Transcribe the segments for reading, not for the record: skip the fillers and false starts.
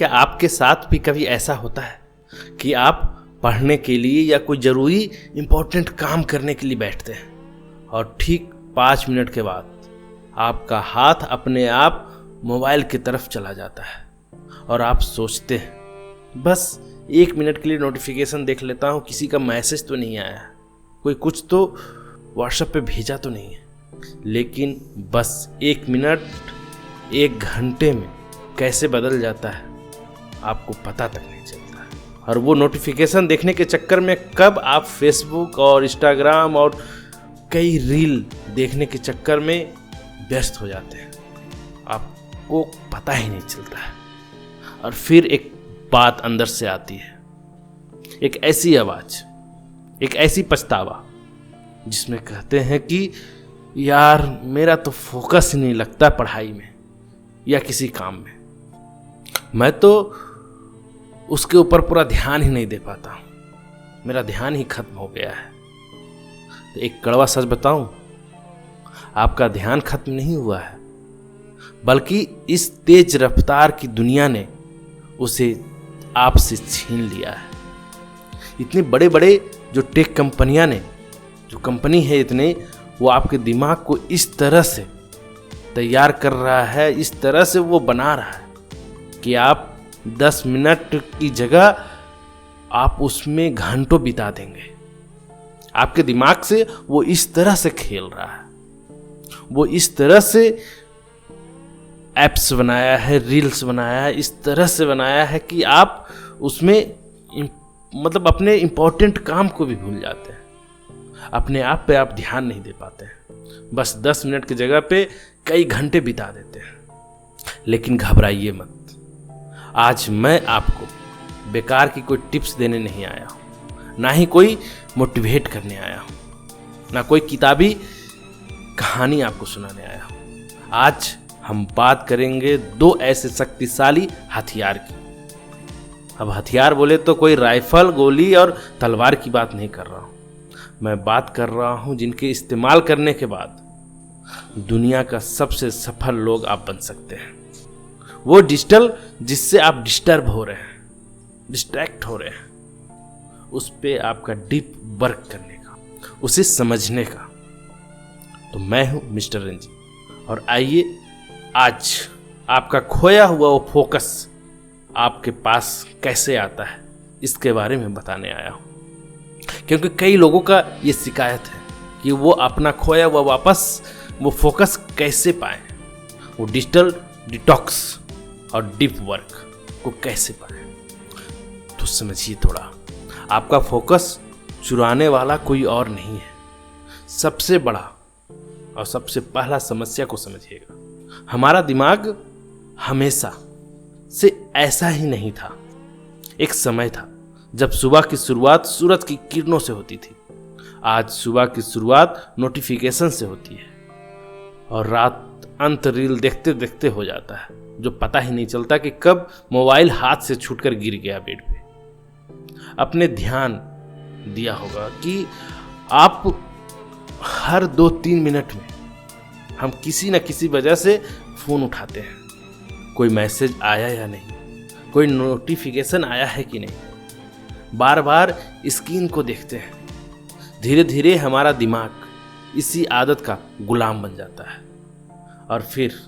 क्या आपके साथ भी कभी ऐसा होता है कि आप पढ़ने के लिए या कोई ज़रूरी इम्पोर्टेंट काम करने के लिए बैठते हैं और ठीक 5 मिनट के बाद आपका हाथ अपने आप मोबाइल की तरफ चला जाता है और आप सोचते हैं बस 1 मिनट के लिए नोटिफिकेशन देख लेता हूँ, किसी का मैसेज तो नहीं आया, कोई कुछ तो व्हाट्सएप पे भेजा तो नहीं है। लेकिन बस 1 मिनट 1 घंटे में कैसे बदल जाता है आपको पता तक नहीं चलता है। और वो नोटिफिकेशन देखने के चक्कर में कब आप फेसबुक और इंस्टाग्राम और कई रील देखने के चक्कर में व्यस्त हो जाते हैं, आपको पता ही नहीं चलता है। और फिर एक बात अंदर से आती है, एक ऐसी आवाज़, एक ऐसी पछतावा जिसमें कहते हैं कि यार मेरा तो फोकस ही नहीं लगता पढ़ाई में या किसी काम में, मैं तो उसके ऊपर पूरा ध्यान ही नहीं दे पाता हूँ, मेरा ध्यान ही खत्म हो गया है। तो एक कड़वा सच बताऊं, आपका ध्यान खत्म नहीं हुआ है, बल्कि इस तेज रफ्तार की दुनिया ने उसे आपसे छीन लिया है। इतने बड़े बड़े जो टेक कंपनियां ने, जो कंपनी है इतने, वो आपके दिमाग को इस तरह से तैयार कर रहा है, इस तरह से वो बना रहा है कि आप 10 मिनट की जगह आप उसमें घंटों बिता देंगे। आपके दिमाग से वो इस तरह से खेल रहा है, वो इस तरह से एप्स बनाया है, रील्स बनाया है, इस तरह से बनाया है कि आप उसमें मतलब अपने इम्पोर्टेंट काम को भी भूल जाते हैं, अपने आप पे आप ध्यान नहीं दे पाते हैं, बस 10 मिनट की जगह पे कई घंटे बिता देते हैं। लेकिन घबराइए मत, आज मैं आपको बेकार की कोई टिप्स देने नहीं आया हूँ, ना ही कोई मोटिवेट करने आया हूँ, ना कोई किताबी कहानी आपको सुनाने आया हूँ। आज हम बात करेंगे 2 ऐसे शक्तिशाली हथियार की। अब हथियार बोले तो कोई राइफल, गोली और तलवार की बात नहीं कर रहा हूँ, मैं बात कर रहा हूँ जिनके इस्तेमाल करने के बाद दुनिया का सबसे सफल लोग आप बन सकते हैं। वो डिजिटल जिससे आप डिस्टर्ब हो रहे हैं, डिस्ट्रैक्ट हो रहे हैं, उस पे आपका डीप वर्क करने का, उसे समझने का। तो मैं हूं मिस्टर रंजीत और आइए आज आपका खोया हुआ वो फोकस आपके पास कैसे आता है इसके बारे में बताने आया हूं। क्योंकि कई लोगों का ये शिकायत है कि वो अपना खोया हुआ वापस वो फोकस कैसे पाएं, वो डिजिटल डिटॉक्स और डीप वर्क को कैसे पाएं। तो समझिए थोड़ा, आपका फोकस चुराने वाला कोई और नहीं है। सबसे बड़ा और सबसे पहला समस्या को समझिएगा, हमारा दिमाग हमेशा से ऐसा ही नहीं था। एक समय था जब सुबह की शुरुआत सूरज की किरणों से होती थी, आज सुबह की शुरुआत नोटिफिकेशन से होती है और रात अंत रील देखते देखते हो जाता है, जो पता ही नहीं चलता कि कब मोबाइल हाथ से छूटकर गिर गया बेड पे। अपने ध्यान दिया होगा कि आप हर 2-3 मिनट में हम किसी न किसी वजह से फ़ोन उठाते हैं, कोई मैसेज आया या नहीं, कोई नोटिफिकेशन आया है कि नहीं, बार बार स्क्रीन को देखते हैं। धीरे धीरे हमारा दिमाग इसी आदत का गुलाम बन जाता है और फिर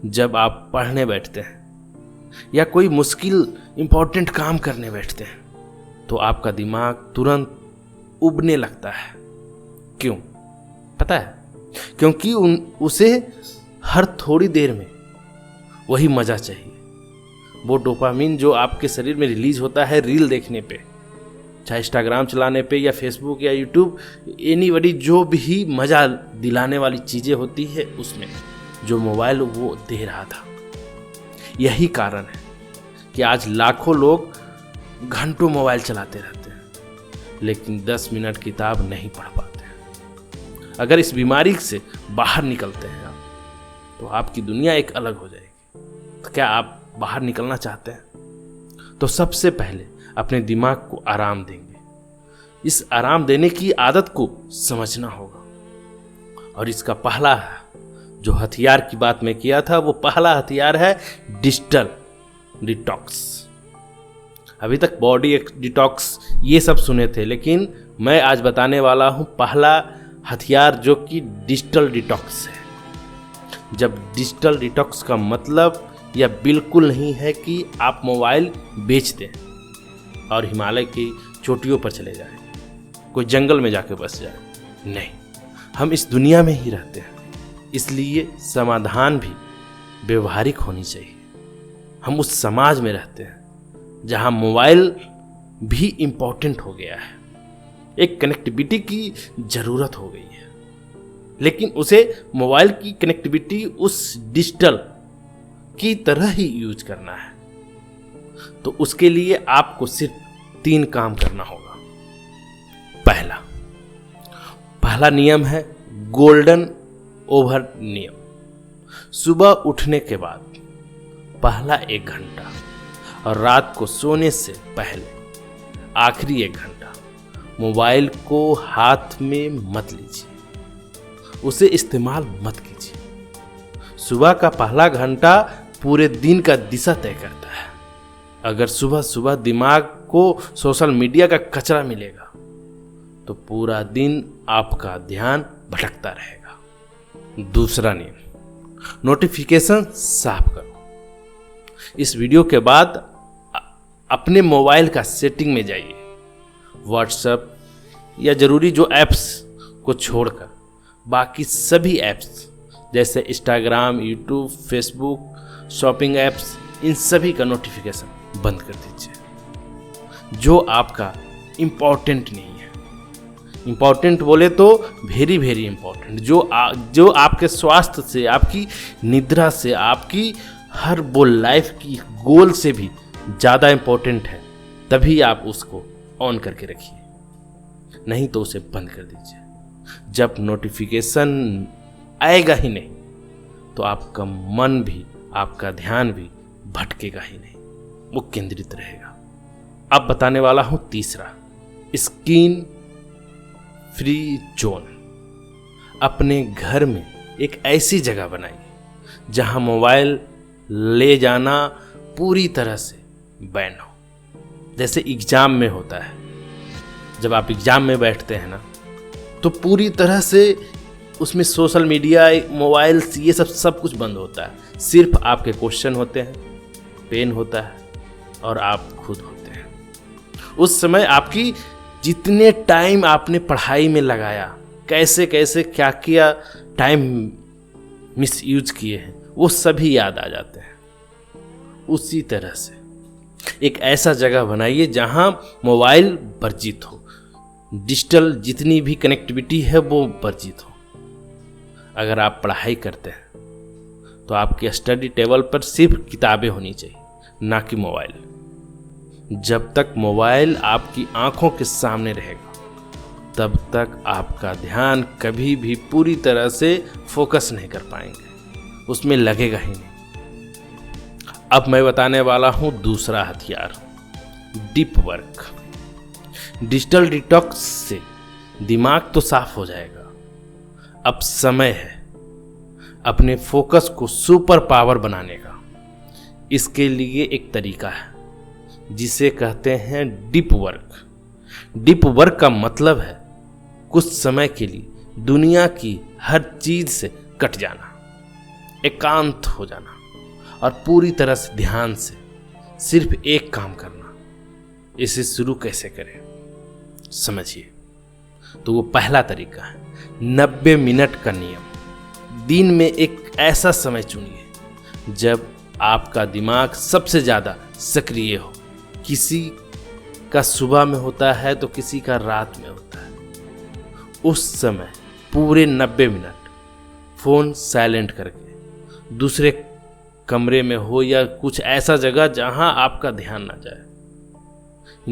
जब आप पढ़ने बैठते हैं या कोई मुश्किल इम्पोर्टेंट काम करने बैठते हैं तो आपका दिमाग तुरंत उबने लगता है। क्यों पता है? क्योंकि उसे हर थोड़ी देर में वही मज़ा चाहिए, वो डोपामिन जो आपके शरीर में रिलीज होता है रील देखने पे, चाहे इंस्टाग्राम चलाने पे या फेसबुक या यूट्यूब, एनीबॉडी, जो भी मज़ा दिलाने वाली चीज़ें होती है उसमें जो मोबाइल वो दे रहा था। यही कारण है कि आज लाखों लोग घंटों मोबाइल चलाते रहते हैं लेकिन 10 मिनट किताब नहीं पढ़ पाते। अगर इस बीमारी से बाहर निकलते हैं आप तो आपकी दुनिया एक अलग हो जाएगी। तो क्या आप बाहर निकलना चाहते हैं? तो सबसे पहले अपने दिमाग को आराम देंगे। इस आराम देने की आदत को समझना होगा और इसका पहला जो हथियार की बात मैं किया था वो पहला हथियार है डिजिटल डिटॉक्स। अभी तक बॉडी डिटॉक्स ये सब सुने थे, लेकिन मैं आज बताने वाला हूँ पहला हथियार जो कि डिजिटल डिटॉक्स है। जब डिजिटल डिटॉक्स का मतलब यह बिल्कुल नहीं है कि आप मोबाइल बेच दें और हिमालय की चोटियों पर चले जाएं, कोई जंगल में जाके बस जाए। नहीं, हम इस दुनिया में ही रहते हैं, इसलिए समाधान भी व्यवहारिक होनी चाहिए। हम उस समाज में रहते हैं जहां मोबाइल भी इम्पोर्टेंट हो गया है, एक कनेक्टिविटी की ज़रूरत हो गई है, लेकिन उसे मोबाइल की कनेक्टिविटी उस डिजिटल की तरह ही यूज करना है। तो उसके लिए आपको सिर्फ 3 काम करना होगा। पहला नियम है गोल्डन ओवर नियम। सुबह उठने के बाद पहला 1 घंटा और रात को सोने से पहले आखिरी 1 घंटा मोबाइल को हाथ में मत लीजिए, उसे इस्तेमाल मत कीजिए। सुबह का पहला घंटा पूरे दिन का दिशा तय करता है। अगर सुबह सुबह दिमाग को सोशल मीडिया का कचरा मिलेगा तो पूरा दिन आपका ध्यान भटकता रहेगा। दूसरा नियम, नोटिफिकेशन साफ करो। इस वीडियो के बाद अपने मोबाइल का सेटिंग में जाइए, व्हाट्सएप या ज़रूरी जो ऐप्स को छोड़कर बाकी सभी ऐप्स जैसे Instagram, YouTube, Facebook, shopping apps, इन सभी का नोटिफिकेशन बंद कर दीजिए जो आपका इम्पोर्टेंट नहीं है। इम्पोर्टेंट बोले तो वेरी वेरी इम्पोर्टेंट, जो आपके स्वास्थ्य से, आपकी निद्रा से, आपकी हर वो लाइफ की गोल से भी ज़्यादा इम्पोर्टेंट है, तभी आप उसको ऑन करके रखिए, नहीं तो उसे बंद कर दीजिए। जब नोटिफिकेशन आएगा ही नहीं तो आपका मन भी, आपका ध्यान भी भटकेगा ही नहीं, वो केंद्रित रहेगा। अब बताने वाला हूं तीसरा, स्क्रीन फ्री जोन। अपने घर में एक ऐसी जगह बनाइए जहां मोबाइल ले जाना पूरी तरह से बैन हो। जैसे एग्जाम में होता है, जब आप एग्जाम में बैठते हैं ना, तो पूरी तरह से उसमें सोशल मीडिया, मोबाइल, ये सब कुछ बंद होता है। सिर्फ आपके क्वेश्चन होते हैं, पेन होता है और आप खुद होते हैं। उस समय आपकी जितने टाइम आपने पढ़ाई में लगाया, कैसे कैसे क्या किया, टाइम मिस यूज किए हैं, वो सभी याद आ जाते हैं। उसी तरह से एक ऐसा जगह बनाइए जहां मोबाइल वर्जित हो, डिजिटल जितनी भी कनेक्टिविटी है वो वर्जित हो। अगर आप पढ़ाई करते हैं तो आपके स्टडी टेबल पर सिर्फ किताबें होनी चाहिए, ना कि मोबाइल। जब तक मोबाइल आपकी आंखों के सामने रहेगा तब तक आपका ध्यान कभी भी पूरी तरह से फोकस नहीं कर पाएंगे, उसमें लगेगा ही नहीं। अब मैं बताने वाला हूं दूसरा हथियार, डीप वर्क। डिजिटल डिटॉक्स से दिमाग तो साफ हो जाएगा, अब समय है अपने फोकस को सुपर पावर बनाने का। इसके लिए एक तरीका है जिसे कहते हैं डीप वर्क। डीप वर्क का मतलब है कुछ समय के लिए दुनिया की हर चीज से कट जाना, एकांत हो जाना और पूरी तरह से ध्यान से सिर्फ एक काम करना। इसे शुरू कैसे करें समझिए। तो वो पहला तरीका है 90 मिनट का नियम। दिन में एक ऐसा समय चुनिए जब आपका दिमाग सबसे ज़्यादा सक्रिय हो। किसी का सुबह में होता है तो किसी का रात में होता है। उस समय पूरे 90 मिनट फ़ोन साइलेंट करके दूसरे कमरे में हो या कुछ ऐसा जगह जहां आपका ध्यान ना जाए।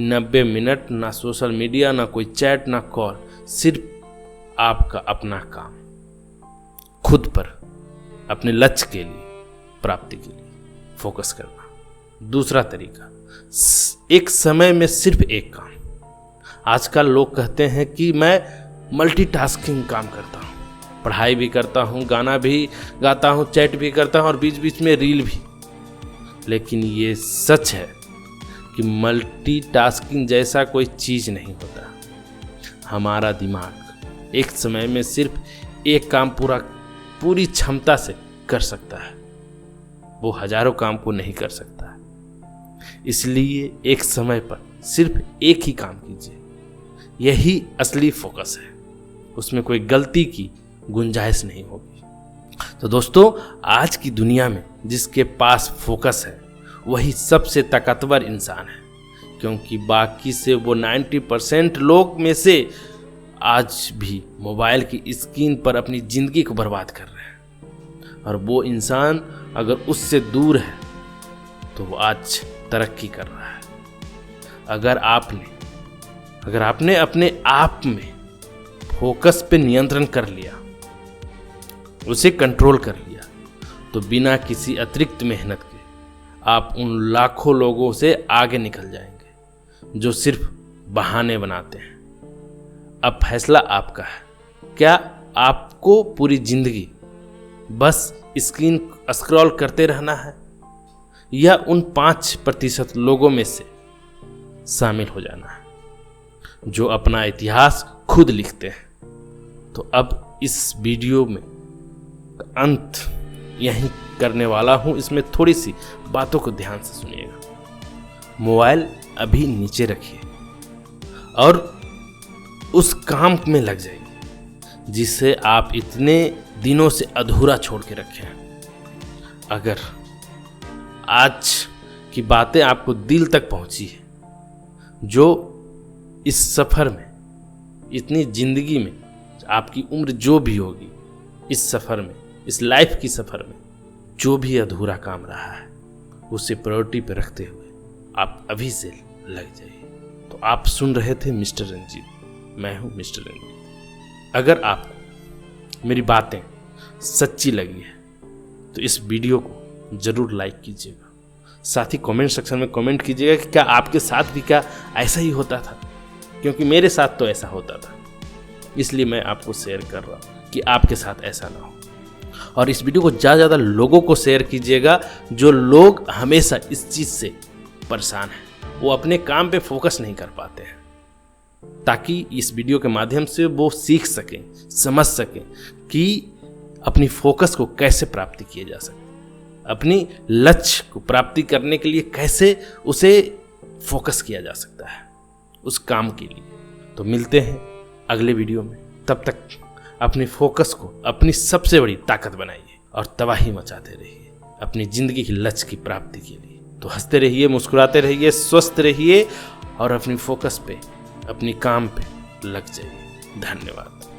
90 मिनट ना सोशल मीडिया, ना कोई चैट, ना कॉल, सिर्फ आपका अपना काम, खुद पर, अपने लक्ष्य के लिए, प्राप्ति के लिए फोकस करना। दूसरा तरीका, एक समय में सिर्फ एक काम। आजकल लोग कहते हैं कि मैं मल्टीटास्किंग काम करता हूँ, पढ़ाई भी करता हूँ, गाना भी गाता हूँ, चैट भी करता हूँ और बीच बीच में रील भी। लेकिन ये सच है कि मल्टीटास्किंग जैसा कोई चीज़ नहीं होता। हमारा दिमाग एक समय में सिर्फ एक काम पूरी क्षमता से कर सकता है, वो हजारों काम को नहीं कर सकता। इसलिए एक समय पर सिर्फ एक ही काम कीजिए, यही असली फोकस है। उसमें कोई गलती की गुंजाइश नहीं होगी। तो दोस्तों, आज की दुनिया में जिसके पास फोकस है वही सबसे ताकतवर इंसान है, क्योंकि बाकी से वो 90% लोग में से आज भी मोबाइल की स्क्रीन पर अपनी ज़िंदगी को बर्बाद कर रहे हैं। और वो इंसान अगर उससे दूर है तो वो आज तरक्की कर रहा है। अगर आपने अपने आप में फोकस पे नियंत्रण कर लिया, उसे कंट्रोल कर लिया, तो बिना किसी अतिरिक्त मेहनत के आप उन लाखों लोगों से आगे निकल जाएंगे जो सिर्फ बहाने बनाते हैं। अब फैसला आपका है। क्या आपको पूरी जिंदगी बस स्क्रीन स्क्रॉल करते रहना है, या उन 5% लोगों में से शामिल हो जाना है जो अपना इतिहास खुद लिखते हैं? तो अब इस वीडियो में अंत यहीं करने वाला हूं। इसमें थोड़ी सी बातों को ध्यान से सुनिएगा। मोबाइल अभी नीचे रखिए और उस काम में लग जाइए जिसे आप इतने दिनों से अधूरा छोड़ के रखे हैं। अगर आज की बातें आपको दिल तक पहुंची है, जो इस सफ़र में, इतनी ज़िंदगी में, आपकी उम्र जो भी होगी, इस सफ़र में, इस लाइफ की सफ़र में जो भी अधूरा काम रहा है, उसे प्रायोरिटी पर रखते हुए आप अभी से लग जाइए। तो आप सुन रहे थे मिस्टर रंजीत, मैं हूं मिस्टर रंजीत। अगर आपको मेरी बातें सच्ची लगी है तो इस वीडियो को ज़रूर लाइक कीजिएगा। साथ ही कमेंट सेक्शन में कमेंट कीजिएगा कि क्या आपके साथ भी क्या ऐसा ही होता था, क्योंकि मेरे साथ तो ऐसा होता था। इसलिए मैं आपको शेयर कर रहा हूँ कि आपके साथ ऐसा ना हो। और इस वीडियो को ज़्यादा लोगों को शेयर कीजिएगा जो लोग हमेशा इस चीज़ से परेशान हैं, वो अपने काम पे फोकस नहीं कर पाते हैं, ताकि इस वीडियो के माध्यम से वो सीख सकें, समझ सकें कि अपनी फोकस को कैसे प्राप्ति किया जा सकता है, अपनी लक्ष्य को प्राप्ति करने के लिए कैसे उसे फोकस किया जा सकता है उस काम के लिए। तो मिलते हैं अगले वीडियो में। तब तक अपनी फोकस को अपनी सबसे बड़ी ताकत बनाइए और तबाही मचाते रहिए अपनी ज़िंदगी की लक्ष्य की प्राप्ति के लिए। तो हंसते रहिए, मुस्कुराते रहिए, स्वस्थ रहिए और अपनी फोकस पे, अपनी काम पे लग जाइए। धन्यवाद।